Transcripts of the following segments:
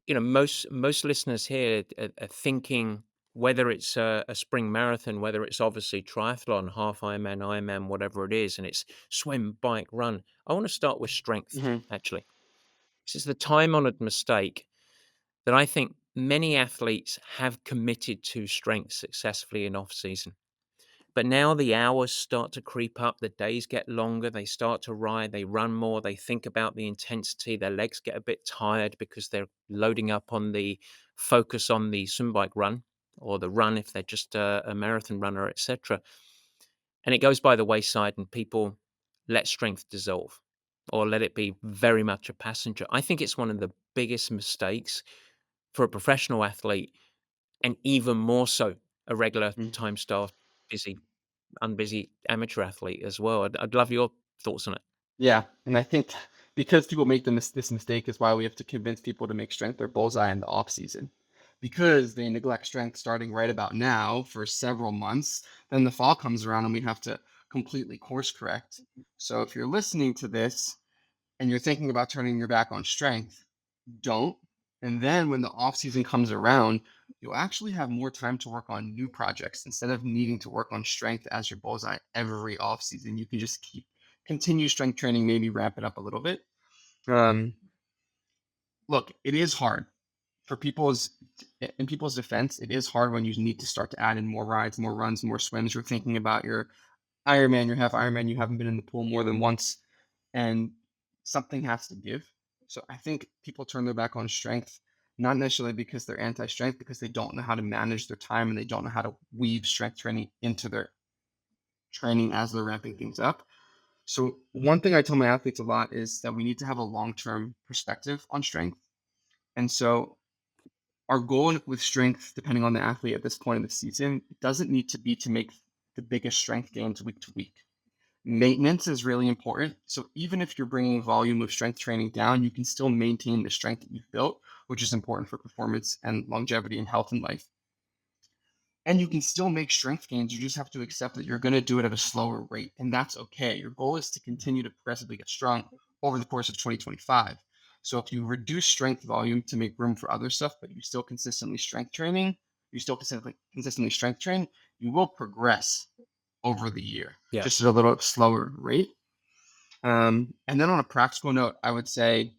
most listeners here are thinking whether it's a spring marathon, whether it's obviously triathlon, half Ironman, whatever it is, and it's swim, bike, run. I want to start with strength, Hmm. actually. This is the time-honored mistake that I think many athletes have committed to strength successfully in off season. But now the hours start to creep up, the days get longer, they start to ride, they run more, they think about the intensity, their legs get a bit tired because they're loading up on the focus on the swim bike run or the run if they're just a marathon runner, etc. And it goes by the wayside and people let strength dissolve or let it be very much a passenger. I think it's one of the biggest mistakes for a professional athlete and even more so a regular time star busy unbusy amateur athlete as well. I'd love your thoughts on it. Yeah, and I think because people make this mistake is why we have to convince people to make strength their bullseye in the off season. Because they neglect strength starting right about now for several months, then the fall comes around and we have to completely course correct. So if you're listening to this and you're thinking about turning your back on strength, don't. And then when the off season comes around, you'll actually have more time to work on new projects instead of needing to work on strength as your bullseye every off season. You can just continue strength training, maybe ramp it up a little bit. Um, Look, it is hard for people's defense. It is hard when you need to start to add in more rides, more runs, more swims. You're thinking about your Ironman, your half Ironman. You haven't been in the pool more than once, and something has to give. So I think people turn their back on strength, not necessarily because they're anti-strength, because they don't know how to manage their time and they don't know how to weave strength training into their training as they're ramping things up. So one thing I tell my athletes a lot is that we need to have a long-term perspective on strength. And so our goal with strength, depending on the athlete at this point in the season, doesn't need to be to make the biggest strength gains week to week. Maintenance is really important. So even if you're bringing volume of strength training down, you can still maintain the strength that you've built, which is important for performance and longevity and health in life. And you can still make strength gains. You just have to accept that you're going to do it at a slower rate. And that's okay. Your goal is to continue to progressively get strong over the course of 2025. So if you reduce strength volume to make room for other stuff, but you still consistently strength training, you still consistently strength train, you will progress over the year, Yeah. just at a little slower rate. And then on a practical note, I would say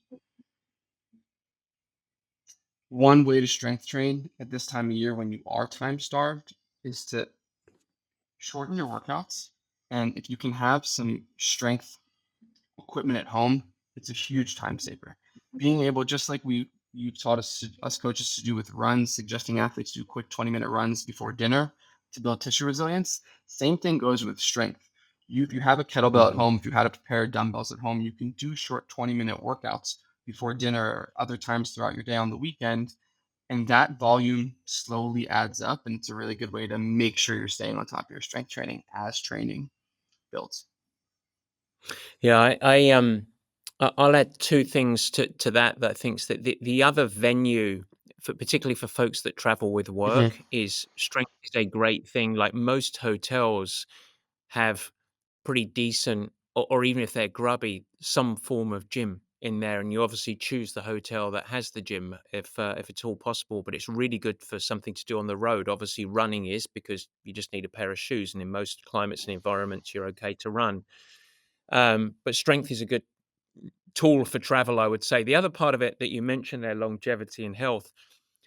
one way to strength train at this time of year when you are time starved is to shorten your workouts. And if you can have some strength equipment at home, it's a huge time saver. Being able, just like you taught us coaches to do with runs, suggesting athletes do quick 20-minute runs before dinner to build tissue resilience. Same thing goes with strength. If you have a kettlebell at home, if you had a pair of dumbbells at home, you can do short 20-minute workouts before dinner or other times throughout your day on the weekend. And that volume slowly adds up. And it's a really good way to make sure you're staying on top of your strength training as training builds. Yeah, I'll add two things to that I think that the other venue for particularly for folks that travel with Hmm. work is strength is a great thing. Like most hotels have pretty decent or even if they're grubby, some form of gym in there, and you obviously choose the hotel that has the gym if it's all possible, but it's really good for something to do on the road. Obviously, running is because you just need a pair of shoes, and in most climates and environments, you're okay to run. But strength is a good tool for travel, I would say. The other part of it that you mentioned there, longevity and health,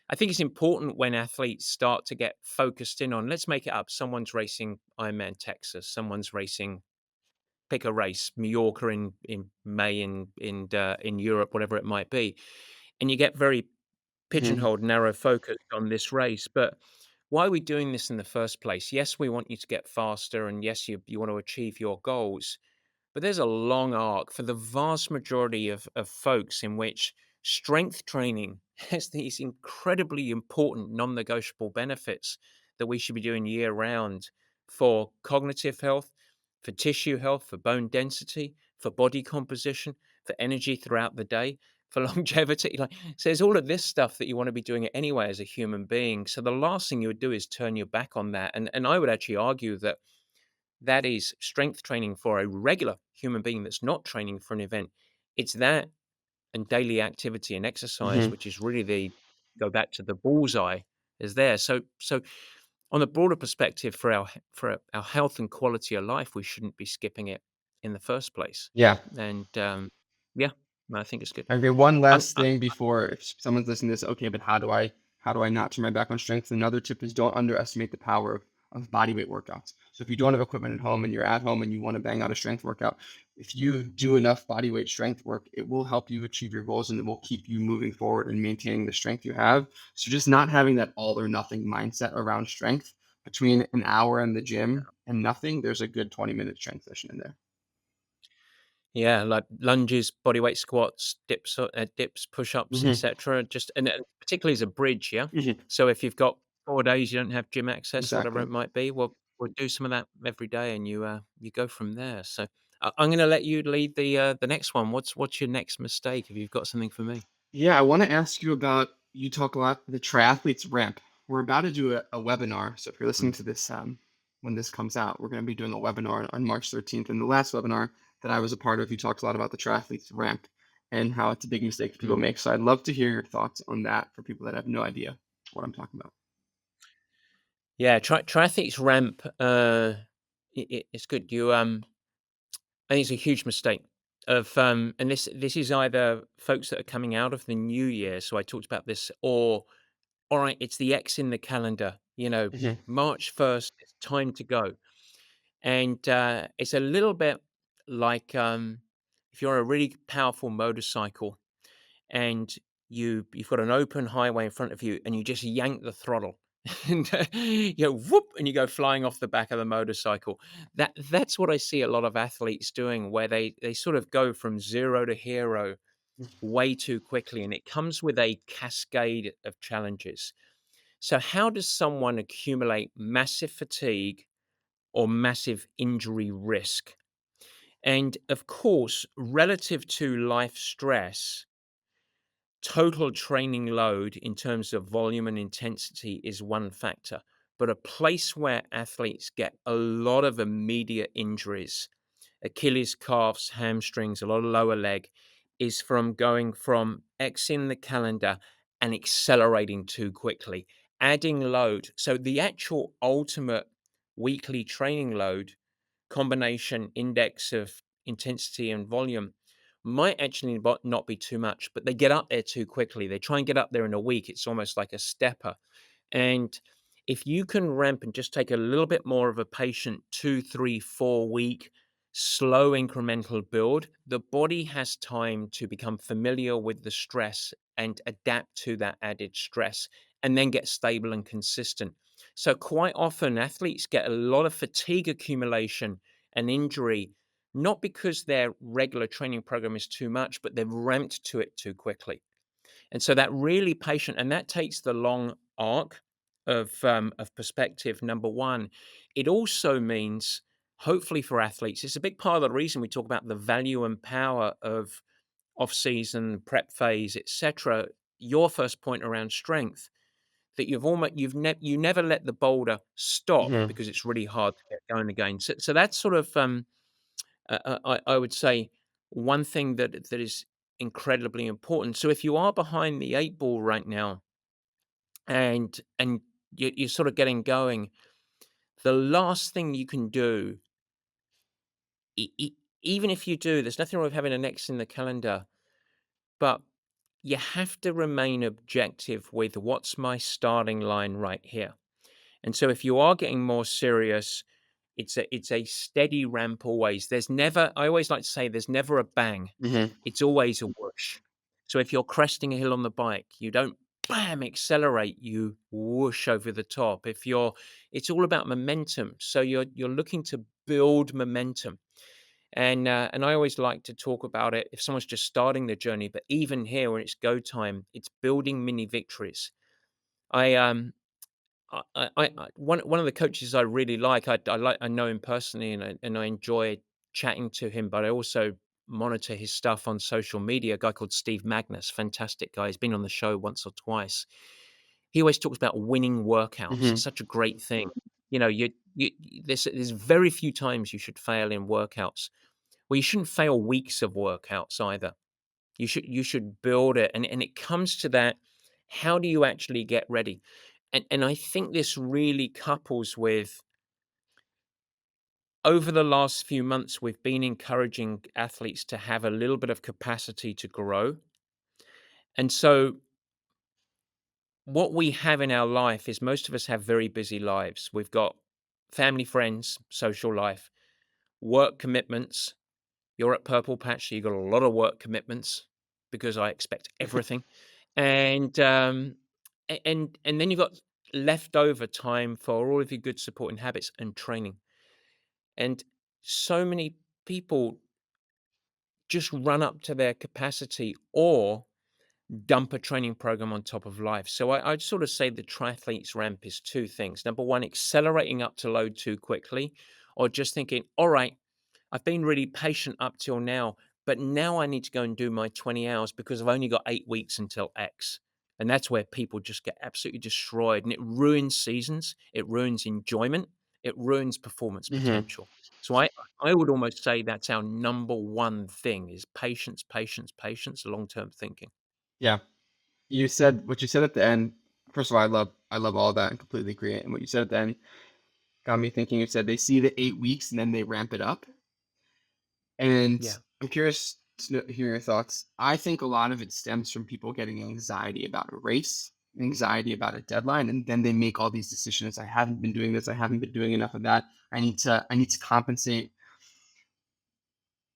I think it's important when athletes start to get focused in on, let's make it up, someone's racing Ironman Texas, someone's racing pick a race, Mallorca in May in Europe, whatever it might be, and you get very Hmm. pigeonholed, narrow focused on this race. But why are we doing this in the first place? Yes, we want you to get faster, and yes, you want to achieve your goals. But there's a long arc for the vast majority of folks in which strength training has these incredibly important non-negotiable benefits that we should be doing year round for cognitive health, for tissue health, for bone density, for body composition, for energy throughout the day, for longevity. Like, so there's all of this stuff that you want to be doing it anyway as a human being. So the last thing you would do is turn your back on that. And I would actually argue that that is strength training for a regular human being that's not training for an event. It's that and daily activity and exercise, Mhm. which is really the go back to the bullseye, is there. So on a broader perspective for our health and quality of life, we shouldn't be skipping it in the first place. Yeah. And, yeah, I think it's good. Okay, one Um, last thing before if someone's listening to this, okay, but how do I not turn my back on strength? Another tip is don't underestimate the power of body weight workouts. So if you don't have equipment at home and you're at home and you want to bang out a strength workout, if you do enough body weight strength work, it will help you achieve your goals and it will keep you moving forward and maintaining the strength you have. So just not having that all or nothing mindset around strength between an hour in the gym and nothing, there's a good 20-minute strength session in there. Yeah, like lunges, bodyweight squats, dips, push-ups, Hmm. etcetera, just and particularly as a bridge, yeah? Hmm. So if you've got 4 days you don't have gym access or whatever it Exactly. might be, well, we'll do some of that every day and you go from there. So, I'm gonna let you lead the next one. What's your next mistake? Have you got something for me? Yeah, I want to ask you about you talk a lot the triathletes ramp. We're about to do a webinar. So if you're listening Mm, to this when this comes out, we're going to be doing a webinar on March 13th. And the last webinar that I was a part of, you talked a lot about the triathletes ramp and how it's a big mistake people mm. make. So I'd love to hear your thoughts on that for people that have no idea what I'm talking about. Yeah, triathletes ramp, it's good. I think it's a huge mistake and this is either folks that are coming out of the new year, so I talked about this, or all right, it's the X in the calendar, Hmm. March 1st, it's time to go. And it's a little bit like if you're on a really powerful motorcycle and you've got an open highway in front of you and you just yank the throttle and whoop and you go flying off the back of the motorcycle. That's what I see a lot of athletes doing, where they sort of go from zero to hero way too quickly, and it comes with a cascade of challenges. So how does someone accumulate massive fatigue or massive injury risk? And of course, relative to life stress, total training load in terms of volume and intensity is one factor, but a place where athletes get a lot of immediate injuries, Achilles, calves, hamstrings, a lot of lower leg, is from going from X in the calendar and accelerating too quickly, adding load. So the actual ultimate weekly training load combination index of intensity and volume might actually not be too much, but they get up there too quickly. They try and get up there in a week. It's almost like a stepper. And if you can ramp and just take a little bit more of a patient 2, 3, 4 week slow incremental build, the body has time to become familiar with the stress and adapt to that added stress and then get stable and consistent. So quite often athletes get a lot of fatigue accumulation and injury, not because their regular training program is too much, but they've ramped to it too quickly. And so that really patient, and that takes the long arc of perspective. Number one, it also means, hopefully for athletes, it's a big part of the reason we talk about the value and power of off-season prep phase, etc. Your first point around strength, that you never let the boulder stop Hmm. because it's really hard to get going again. So that's sort of I would say one thing that is incredibly important. So if you are behind the 8 ball right now and you're sort of getting going, the last thing you can do, e e even if you do, there's nothing wrong with having an X in the calendar, but you have to remain objective with what's my starting line right here. And so if you are getting more serious, it's a steady ramp always. There's never I always like to say there's never a bang. Hmm. It's always a whoosh. So if you're cresting a hill on the bike, you don't bam accelerate, you whoosh over the top. If you're It's all about momentum. So you're looking to build momentum. And I always like to talk about it if someone's just starting the journey, but even here when it's go time, it's building mini victories. I one of the coaches I really like, I know him personally, and I enjoy chatting to him, but I also monitor his stuff on social media. A guy called Steve Magnus, fantastic guy. He's been on the show once or twice. He always talks about winning workouts. Hmm. It's such a great thing. There's very few times you should fail in workouts. Well, you shouldn't fail weeks of workouts either. You should build it, and it comes to that, how do you actually get ready? And I think this really couples with, over the last few months, we've been encouraging athletes to have a little bit of capacity to grow. And so what we have in our life is, most of us have very busy lives. We've got family, friends, social life, work commitments. You're at Purple Patch, so you've got a lot of work commitments because I expect everything. And and then you've got leftover time for all of your good supporting habits and training. And so many people just run up to their capacity, or dump a training program on top of life. So I'd sort of say the triathlete's ramp is two things. Number one, accelerating up to load too quickly, or just thinking, all right, I've been really patient up till now, but now I need to go and do my 20 hours because I've only got 8 weeks until X. And that's where people just get absolutely destroyed. And it ruins seasons, it ruins enjoyment, it ruins performance Hmm. potential. So I would almost say that's our number one thing, is patience, patience, patience, long-term thinking. Yeah. You said what you said at the end. First of all, I love all that and completely agree. And what you said at the end got me thinking. You said they see the 8 weeks and then they ramp it up. And Yeah. I'm curious to hear your thoughts. I think a lot of it stems from people getting anxiety about a race, anxiety about a deadline, and then they make all these decisions. I haven't been doing this. I haven't been doing enough of that. I need to compensate,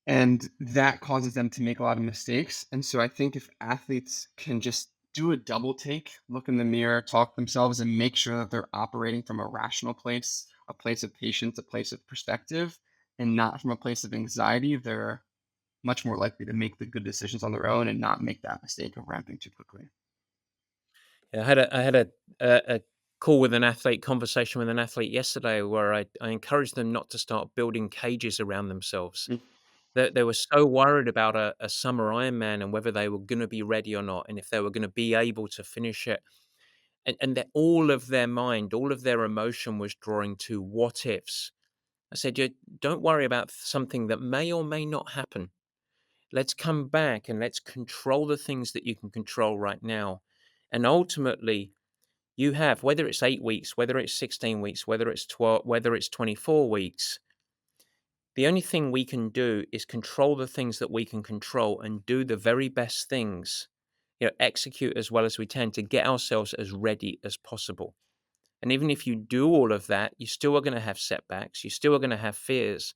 and that causes them to make a lot of mistakes. And so I think if athletes can just do a double take, look in the mirror, talk to themselves, and make sure that they're operating from a rational place, a place of patience, a place of perspective, and not from a place of anxiety, they're much more likely to make the good decisions on their own and not make that mistake of ramping too quickly. Yeah, I had a call with an athlete, conversation with an athlete yesterday, where I encouraged them not to start building cages around themselves. Mm. They were so worried about a summer Ironman and whether they were gonna be ready or not, and if they were gonna be able to finish it. And that all of their mind, all of their emotion was drawing to what ifs. I said, "You don't worry about something that may or may not happen. Let's come back and let's control the things that you can control right now." And ultimately, you have, whether it's 8 weeks, whether it's 16 weeks, whether it's 12, whether it's 24 weeks, the only thing we can do is control the things that we can control and do the very best things, execute as well as we can to get ourselves as ready as possible. And even if you do all of that, you still are gonna have setbacks, you still are gonna have fears.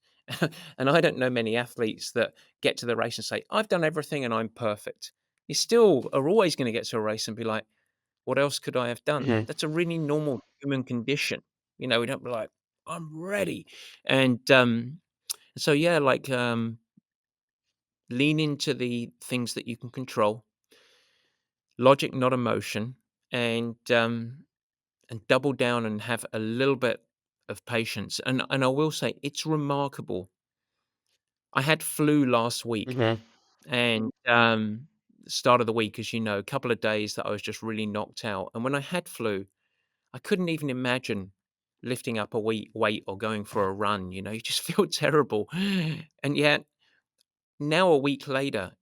And I don't know many athletes that get to the race and say, "I've done everything and I'm perfect." You still are always gonna get to a race and be like, "What else could I have done?" Mhm. That's a really normal human condition. We don't be like, "I'm ready." And, so yeah, like, lean into the things that you can control, logic, not emotion, and double down and have a little bit of patience. And I will say it's remarkable. I had flu last week, Mhm. and start of the week, as you know, a couple of days that I was just really knocked out. And when I had flu, I couldn't even imagine lifting up a weight or going for a run. You just feel terrible. And yet now, a week later,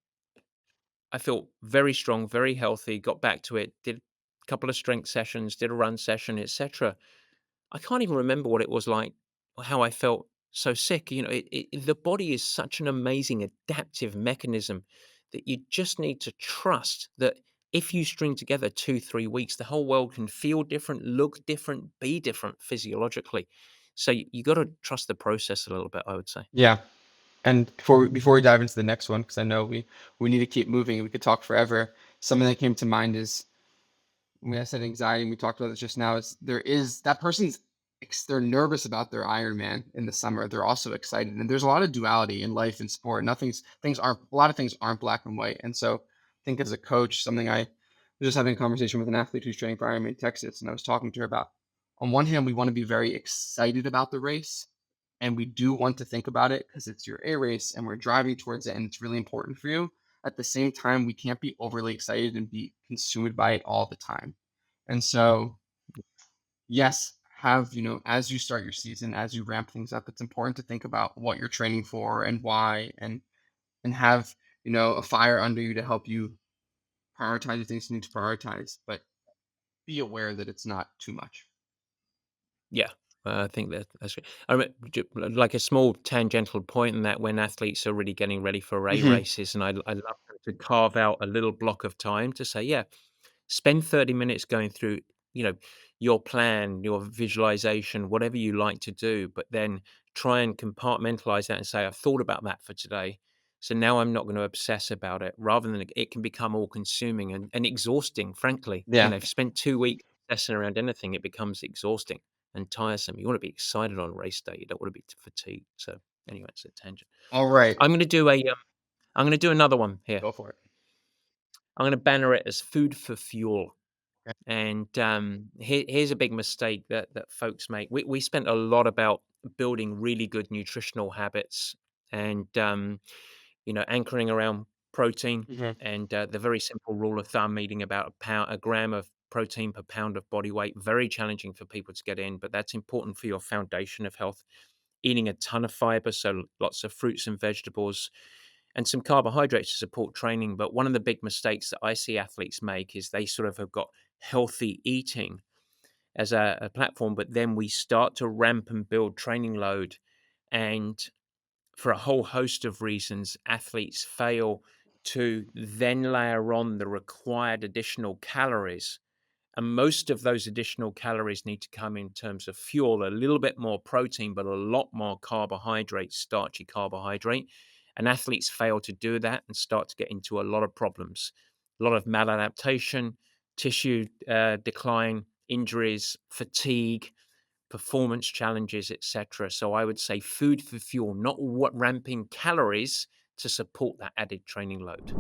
I feel very strong, very healthy, got back to it, did a couple of strength sessions, did a run session, etc. I can't even remember what it was like, or how I felt so sick. The body is such an amazing adaptive mechanism that you just need to trust that if you string together 2, 3 weeks, the whole world can feel different, look different, be different physiologically. So you got to trust the process a little bit, I would say. Yeah. And before we dive into the next one, because I know we need to keep moving and we could talk forever. Something that came to mind is when I said anxiety, and we talked about this just now, is there is that person's they're nervous about their Ironman in the summer. They're also excited, and there's a lot of duality in life and sport. Nothing's things aren't a lot of things aren't black and white. And so, I think as a coach, something I was just having a conversation with an athlete who's training for Ironman Texas, and I was talking to her about. On one hand, we want to be very excited about the race, and we do want to think about it because it's your A race, and we're driving towards it, and it's really important for you. At the same time, we can't be overly excited and be consumed by it all the time. And so, yes, as you start your season, as you ramp things up, it's important to think about what you're training for and why, and have a fire under you to help you prioritize the things you need to prioritize, but be aware that it's not too much. Yeah, I think that's good. I mean, like a small tangential point in that when athletes are really getting ready for A Hmm. races, and I love them to carve out a little block of time to say, yeah, spend 30 minutes going through, you know, your plan, your visualization, whatever you like to do, but then try and compartmentalize that and say, I've thought about that for today. So now I'm not going to obsess about it, rather than it can become all consuming and exhausting, frankly. Yeah. If you spend 2 weeks obsessing around anything, it becomes exhausting and tiresome. You want to be excited on race day. You don't want to be fatigued. So anyway, it's a tangent. All right. I'm going to do I'm going to do another one here. Go for it. I'm going to banner it as food for fuel. Okay. And here's a big mistake that folks make. We spent a lot about building really good nutritional habits, and anchoring around protein, Hmm. and the very simple rule of thumb, eating about a gram of protein per pound of body weight. Very challenging for people to get in, but that's important for your foundation of health. Eating a ton of fiber, so lots of fruits and vegetables, and some carbohydrates to support training. But one of the big mistakes that I see athletes make is they sort of have got healthy eating as a platform, but then we start to ramp and build training load. And for a whole host of reasons, athletes fail to then layer on the required additional calories, and most of those additional calories need to come in terms of fuel, a little bit more protein, but a lot more carbohydrate, starchy carbohydrate. And athletes fail to do that and start to get into a lot of problems, a lot of maladaptation, tissue decline, injuries, fatigue, performance challenges, etc. So I would say food for fuel, not what ramping calories to support that added training load.